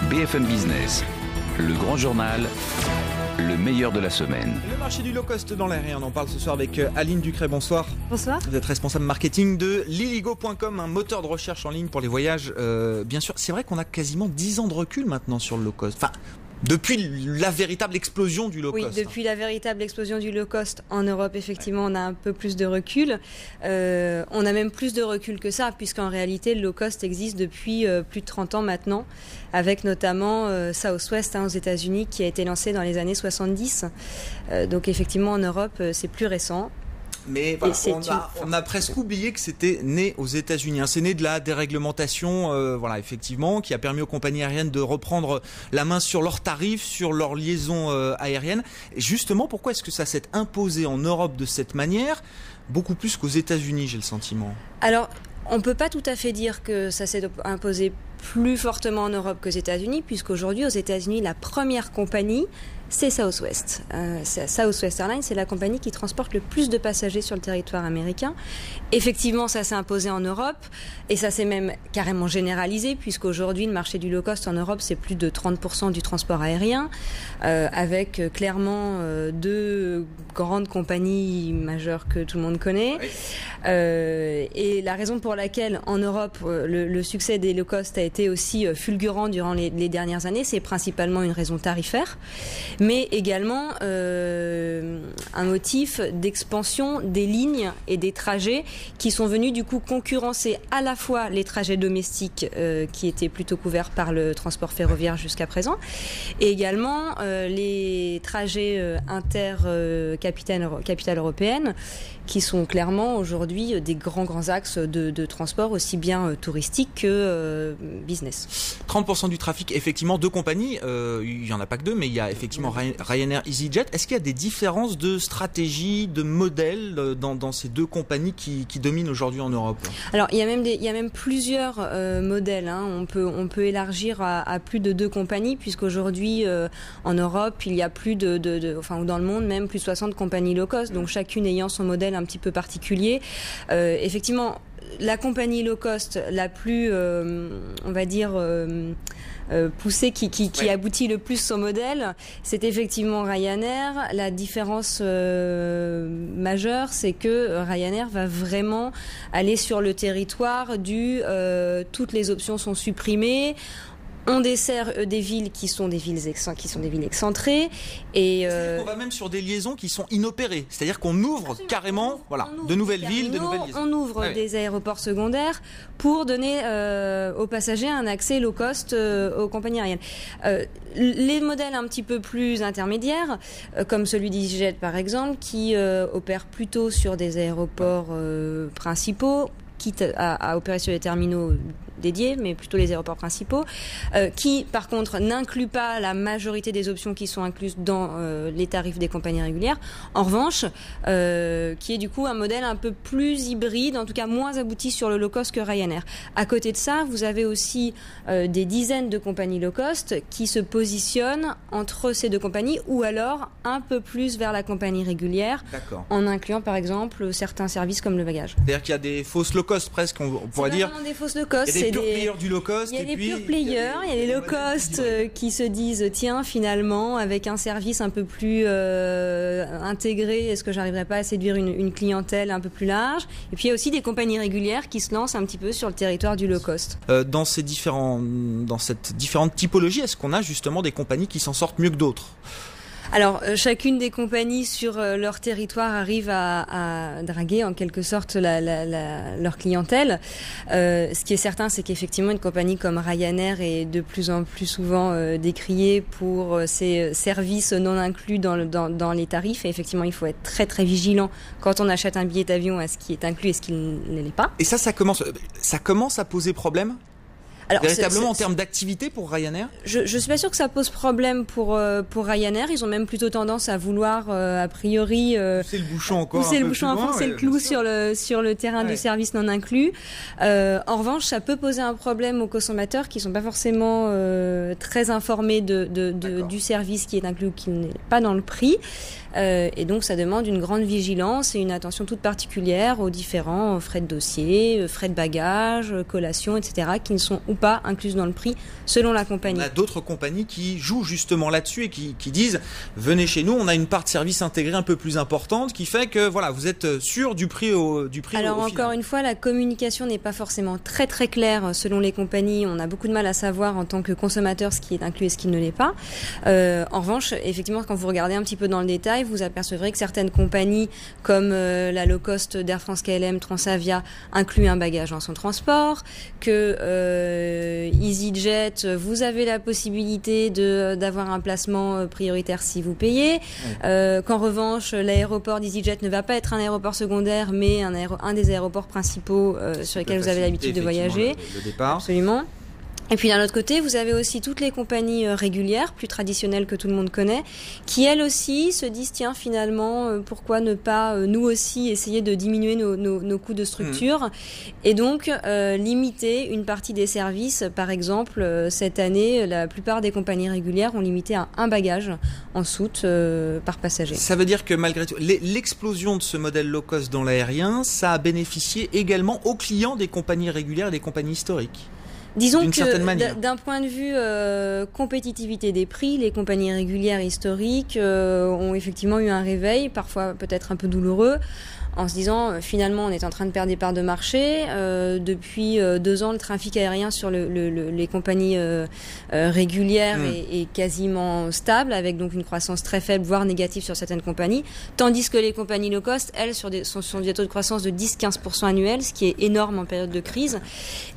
BFM Business, le grand journal, le meilleur de la semaine. Le marché du low-cost dans l'aérien, on en parle ce soir avec Aline Ducret, bonsoir. Bonsoir. Vous êtes responsable marketing de Liligo.com, un moteur de recherche en ligne pour les voyages. Bien sûr, c'est vrai qu'on a quasiment 10 ans de recul maintenant sur le low-cost. Enfin, depuis la véritable explosion du low-cost. Oui, depuis la véritable explosion du low-cost en Europe, effectivement, on a un peu plus de recul. On a même plus de recul que ça, puisqu'en réalité, le low-cost existe depuis plus de 30 ans maintenant, avec notamment Southwest aux États-Unis, qui a été lancé dans les années 70. Donc effectivement, en Europe, c'est plus récent. Mais voilà, on a presque oublié que c'était né aux États-Unis. C'est né de la déréglementation, voilà, effectivement, qui a permis aux compagnies aériennes de reprendre la main sur leurs tarifs, sur leurs liaisons aériennes. Et justement, pourquoi est-ce que ça s'est imposé en Europe de cette manière, beaucoup plus qu'aux États-Unis, j'ai le sentiment? Alors, on ne peut pas tout à fait dire que ça s'est imposé plus fortement en Europe qu'aux États-Unis, puisqu'aujourd'hui, aux États-Unis, la première compagnie, c'est Southwest. Southwest Airlines, c'est la compagnie qui transporte le plus de passagers sur le territoire américain. Effectivement, ça s'est imposé en Europe et ça s'est même carrément généralisé, puisqu'aujourd'hui, le marché du low-cost en Europe, c'est plus de 30% du transport aérien, avec clairement deux grandes compagnies majeures que tout le monde connaît. Oui. Et la raison pour laquelle, en Europe, le succès des low-cost a été aussi fulgurant durant les dernières années, c'est principalement une raison tarifaire, mais également un motif d'expansion des lignes et des trajets qui sont venus du coup concurrencer à la fois les trajets domestiques qui étaient plutôt couverts par le transport ferroviaire jusqu'à présent, et également les trajets capitale européenne, qui sont clairement aujourd'hui des grands axes de transport, aussi bien touristique que business. 30% du trafic, effectivement, deux compagnies, il n'y en a pas que deux, mais il y a effectivement Ryanair, EasyJet. Est-ce qu'il y a des différences de stratégie, de modèle dans ces deux compagnies qui dominent aujourd'hui en Europe? Alors, il y a même plusieurs modèles. On peut élargir à plus de deux compagnies, puisqu'aujourd'hui, en Europe, il y a plus ou dans le monde même, plus de 60 compagnies low cost, donc chacune ayant son modèle un petit peu particulier. Effectivement, la compagnie low cost la plus, on va dire, poussée, qui aboutit le plus son modèle, c'est effectivement Ryanair. La différence majeure, c'est que Ryanair va vraiment aller sur le territoire toutes les options sont supprimées. On dessert des villes qui sont des villes excentrées et on va même sur des liaisons qui sont inopérées, c'est-à-dire qu'on ouvre carrément de nouvelles villes, de nouvelles liaisons. On ouvre des aéroports secondaires pour donner aux passagers un accès low cost aux compagnies aériennes. Les modèles un petit peu plus intermédiaires, comme celui d'EasyJet par exemple, qui opère plutôt sur des aéroports principaux, quitte à opérer sur les terminaux dédiés, mais plutôt les aéroports principaux, qui par contre n'inclut pas la majorité des options qui sont incluses dans les tarifs des compagnies régulières. En revanche, qui est du coup un modèle un peu plus hybride, en tout cas moins abouti sur le low cost que Ryanair. À côté de ça, vous avez aussi des dizaines de compagnies low cost qui se positionnent entre ces deux compagnies, ou alors un peu plus vers la compagnie régulière, en incluant par exemple certains services comme le bagage. C'est-à-dire qu'il y a des fausses low cost presque, on pourrait dire. Des fausses low cost. Il y a des pure players du low cost. Il y a des pure players, il y a les low cost qui se disent tiens, finalement, avec un service un peu plus intégré, est-ce que j'arriverai pas à séduire une clientèle un peu plus large? Et puis il y a aussi des compagnies régulières qui se lancent un petit peu sur le territoire du low cost. Dans cette différente typologie, est-ce qu'on a justement des compagnies qui s'en sortent mieux que d'autres? Alors, chacune des compagnies sur leur territoire arrive à draguer en quelque sorte leur clientèle. Ce qui est certain, c'est qu'effectivement, une compagnie comme Ryanair est de plus en plus souvent décriée pour ses services non inclus dans les tarifs. Et effectivement, il faut être très très vigilant quand on achète un billet d'avion à ce qui est inclus et ce qui ne l'est pas. Et ça commence à poser problème? Alors, véritablement en termes d'activité pour Ryanair? Je suis pas sûre que ça pose problème pour Ryanair. Ils ont même plutôt tendance à vouloir a priori pousser le bouchon encore, enfoncer le clou sur le terrain du service non inclus. En revanche, ça peut poser un problème aux consommateurs qui sont pas forcément très informés du service qui est inclus ou qui n'est pas dans le prix. et donc ça demande une grande vigilance et une attention toute particulière aux différents frais de dossier, frais de bagages, collations, etc., qui ne sont ou pas incluses dans le prix selon la compagnie. On a d'autres compagnies qui jouent justement là-dessus et qui disent venez chez nous, on a une part de service intégrée un peu plus importante qui fait que voilà, vous êtes sûr du prix au Alors au encore une fois, la communication n'est pas forcément très très claire selon les compagnies. On a beaucoup de mal à savoir en tant que consommateur ce qui est inclus et ce qui ne l'est pas. En revanche, effectivement, quand vous regardez un petit peu dans le détail, vous apercevrez que certaines compagnies comme la low cost d'Air France KLM, Transavia incluent un bagage dans son transport, que EasyJet, vous avez la possibilité d'avoir un placement prioritaire si vous payez, qu'en revanche l'aéroport d'EasyJet ne va pas être un aéroport secondaire mais un des aéroports principaux sur lesquels vous avez l'habitude de voyager. Le départ. Absolument. Et puis d'un autre côté, vous avez aussi toutes les compagnies régulières, plus traditionnelles que tout le monde connaît, qui elles aussi se disent tiens finalement pourquoi ne pas nous aussi essayer de diminuer nos coûts de structure et donc limiter une partie des services. Par exemple, cette année, la plupart des compagnies régulières ont limité à un bagage en soute par passager. Ça veut dire que malgré tout, l'explosion de ce modèle low cost dans l'aérien, ça a bénéficié également aux clients des compagnies régulières et des compagnies historiques. Disons que d'un point de vue compétitivité des prix, les compagnies régulières historiques ont effectivement eu un réveil, parfois peut-être un peu douloureux, en se disant finalement on est en train de perdre des parts de marché. Depuis 2 ans, le trafic aérien sur les compagnies régulières est quasiment stable, avec donc une croissance très faible, voire négative sur certaines compagnies, tandis que les compagnies low cost, elles, sont sur des taux de croissance de 10-15% annuels, ce qui est énorme en période de crise.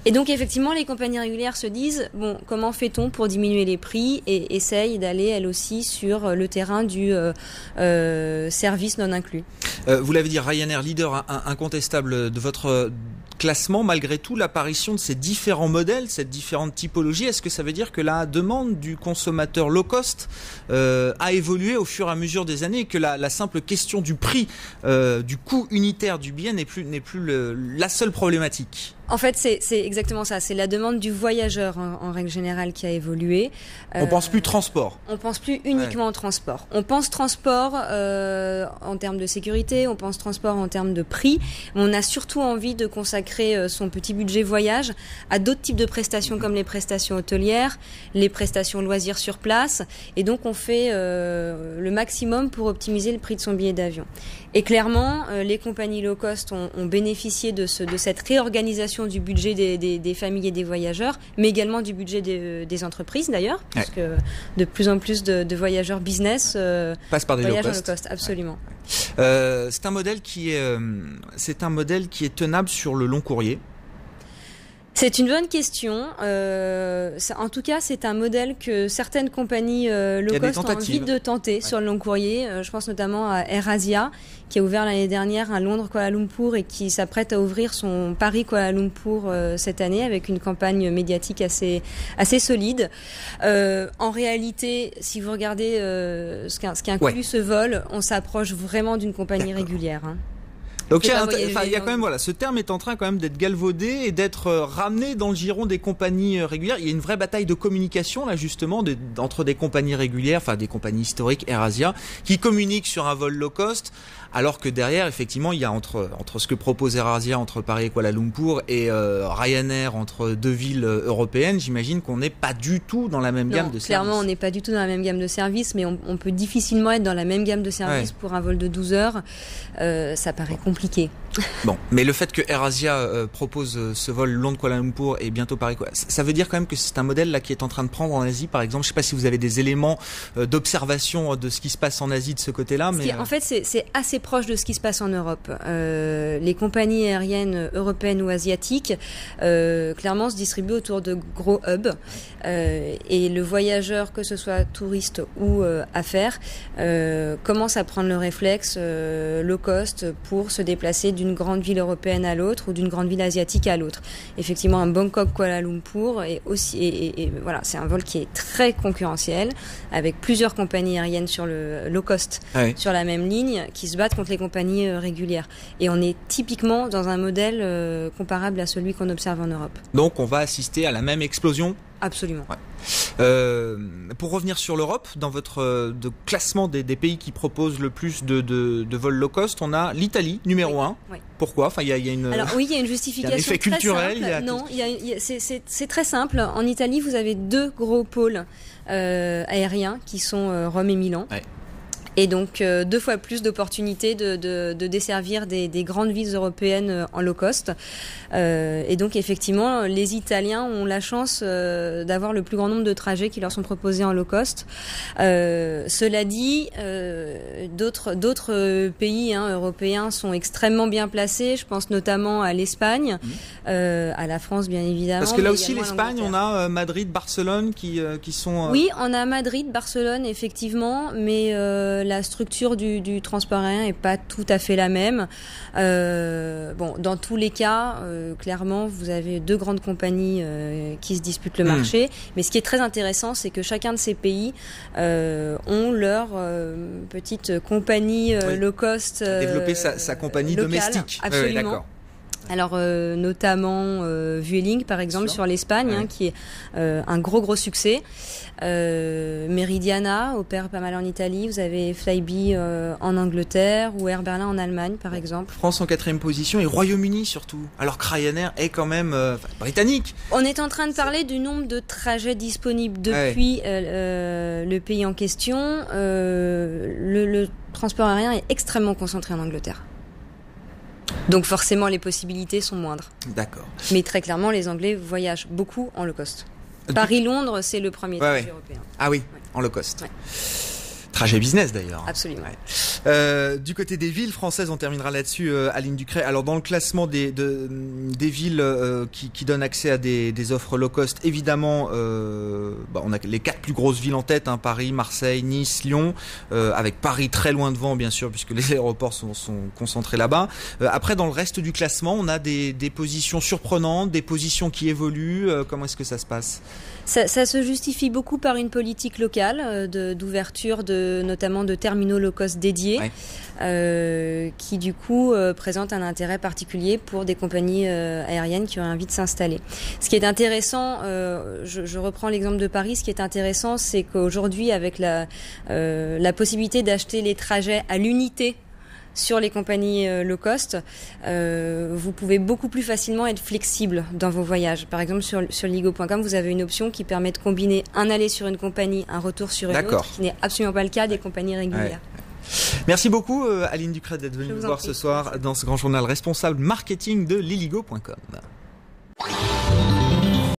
Et donc effectivement, les compagnies régulières se disent bon, comment fait-on pour diminuer les prix, et essayent d'aller elles aussi sur le terrain du service non inclus. Vous l'avez dit, Ryanair, leader incontestable de votre classement, malgré tout l'apparition de ces différents modèles, cette différente typologie, est-ce que ça veut dire que la demande du consommateur low cost a évolué au fur et à mesure des années et que la simple question du prix, du coût unitaire du billet n'est plus la seule problématique? En fait, c'est exactement ça. C'est la demande du voyageur en règle générale qui a évolué. On pense plus transport. On pense plus uniquement au transport. On pense transport en termes de sécurité, on pense transport en termes de prix. On a surtout envie de consacrer son petit budget voyage à d'autres types de prestations comme les prestations hôtelières, les prestations loisirs sur place. Et donc, on fait le maximum pour optimiser le prix de son billet d'avion. Et clairement, les compagnies low cost ont bénéficié de cette réorganisation du budget des familles et des voyageurs, mais également du budget des entreprises d'ailleurs, puisque de plus en plus de voyageurs business passent par des low cost. Absolument. C'est un modèle qui est tenable sur le long courrier. C'est une bonne question. En tout cas, c'est un modèle que certaines compagnies low cost ont envie de tenter sur le long courrier. Je pense notamment à AirAsia, qui a ouvert l'année dernière à Londres-Kuala Lumpur et qui s'apprête à ouvrir son Paris-Kuala Lumpur cette année avec une campagne médiatique assez solide. En réalité, si vous regardez ce qu'inclut ce vol, on s'approche vraiment d'une compagnie régulière. Donc il y a quand même ce terme est en train quand même d'être galvaudé et d'être ramené dans le giron des compagnies régulières. Il y a une vraie bataille de communication là justement entre des compagnies régulières, enfin des compagnies historiques, AirAsia, qui communiquent sur un vol low cost, alors que derrière effectivement il y a entre ce que propose AirAsia entre Paris et Kuala Lumpur et Ryanair entre 2 villes européennes, j'imagine qu'on n'est pas du tout dans la même gamme de services. Clairement on n'est pas du tout dans la même gamme de services, mais on peut difficilement être dans la même gamme de services pour un vol de 12 heures. Ça paraît compliqué. Bon, mais le fait que AirAsia propose ce vol Londres Kuala Lumpur et bientôt Paris, ça veut dire quand même que c'est un modèle là qui est en train de prendre en Asie, par exemple. Je sais pas si vous avez des éléments d'observation de ce qui se passe en Asie de ce côté-là, mais en fait c'est assez proche de ce qui se passe en Europe. Les compagnies aériennes européennes ou asiatiques clairement se distribuent autour de gros hubs et le voyageur, que ce soit touriste ou affaires, commence à prendre le réflexe low cost pour se déplacer d'une grande ville européenne à l'autre ou d'une grande ville asiatique à l'autre. Effectivement, un Bangkok-Kuala Lumpur est aussi, et voilà, c'est un vol qui est très concurrentiel avec plusieurs compagnies aériennes sur le low cost sur la même ligne qui se battent battre contre les compagnies régulières. Et on est typiquement dans un modèle comparable à celui qu'on observe en Europe. Donc on va assister à la même explosion ? Absolument. Pour revenir sur l'Europe, dans votre classement des pays qui proposent le plus de vols low cost, on a l'Italie numéro 1. Oui. Pourquoi ? Enfin, il y a une. Alors oui, il y a une justification. Il y a un effet culturel. Non, c'est très simple. En Italie, vous avez 2 gros pôles aériens qui sont Rome et Milan. Ouais. Et donc 2 fois plus d'opportunités de desservir des grandes villes européennes en low cost. Et donc effectivement, les Italiens ont la chance d'avoir le plus grand nombre de trajets qui leur sont proposés en low cost. Cela dit, d'autres pays européens sont extrêmement bien placés. Je pense notamment à l'Espagne, à la France bien évidemment. Parce que là aussi l'Espagne, on a Madrid, Barcelone qui sont. Oui, on a Madrid, Barcelone effectivement, mais la structure du transport aérien est pas tout à fait la même. Dans tous les cas, clairement, vous avez 2 grandes compagnies qui se disputent le marché. Mais ce qui est très intéressant, c'est que chacun de ces pays ont leur petite compagnie low cost. Développer sa compagnie locale, domestique. Absolument. D'accord. Alors notamment Vueling par exemple sur l'Espagne, qui est un gros succès. Meridiana opère pas mal en Italie. Vous avez Flybe en Angleterre ou Air Berlin en Allemagne par exemple. France en 4e position et Royaume-Uni surtout. Alors que Ryanair est quand même britannique. On est en train de parler du nombre de trajets disponibles depuis le pays en question. Le transport aérien est extrêmement concentré en Angleterre. Donc forcément les possibilités sont moindres. D'accord. Mais très clairement les Anglais voyagent beaucoup en low cost. Paris-Londres c'est le premier trajet européen. Ah oui, en low cost. Ouais. Trajet business d'ailleurs. Absolument. Ouais. Du côté des villes françaises, on terminera là-dessus, Aline Ducret. Alors dans le classement des villes qui donnent accès à des offres low cost, évidemment, on a les 4 plus grosses villes en tête, Paris, Marseille, Nice, Lyon, avec Paris très loin devant bien sûr puisque les aéroports sont concentrés là-bas. Après dans le reste du classement, on a des positions surprenantes, des positions qui évoluent. Comment est-ce que ça se passe ? Ça se justifie beaucoup par une politique locale d'ouverture notamment de terminaux low cost dédiés, qui du coup présentent un intérêt particulier pour des compagnies aériennes qui ont envie de s'installer. Ce qui est intéressant, je reprends l'exemple de Paris, ce qui est intéressant, c'est qu'aujourd'hui avec la possibilité d'acheter les trajets à l'unité sur les compagnies low cost, vous pouvez beaucoup plus facilement être flexible dans vos voyages. Par exemple, sur ligo.com, vous avez une option qui permet de combiner un aller sur une compagnie, un retour sur une autre, qui n'est absolument pas le cas des compagnies régulières. Merci beaucoup Aline Ducret d'être venue nous voir ce soir dans ce grand journal responsable marketing de liligo.com.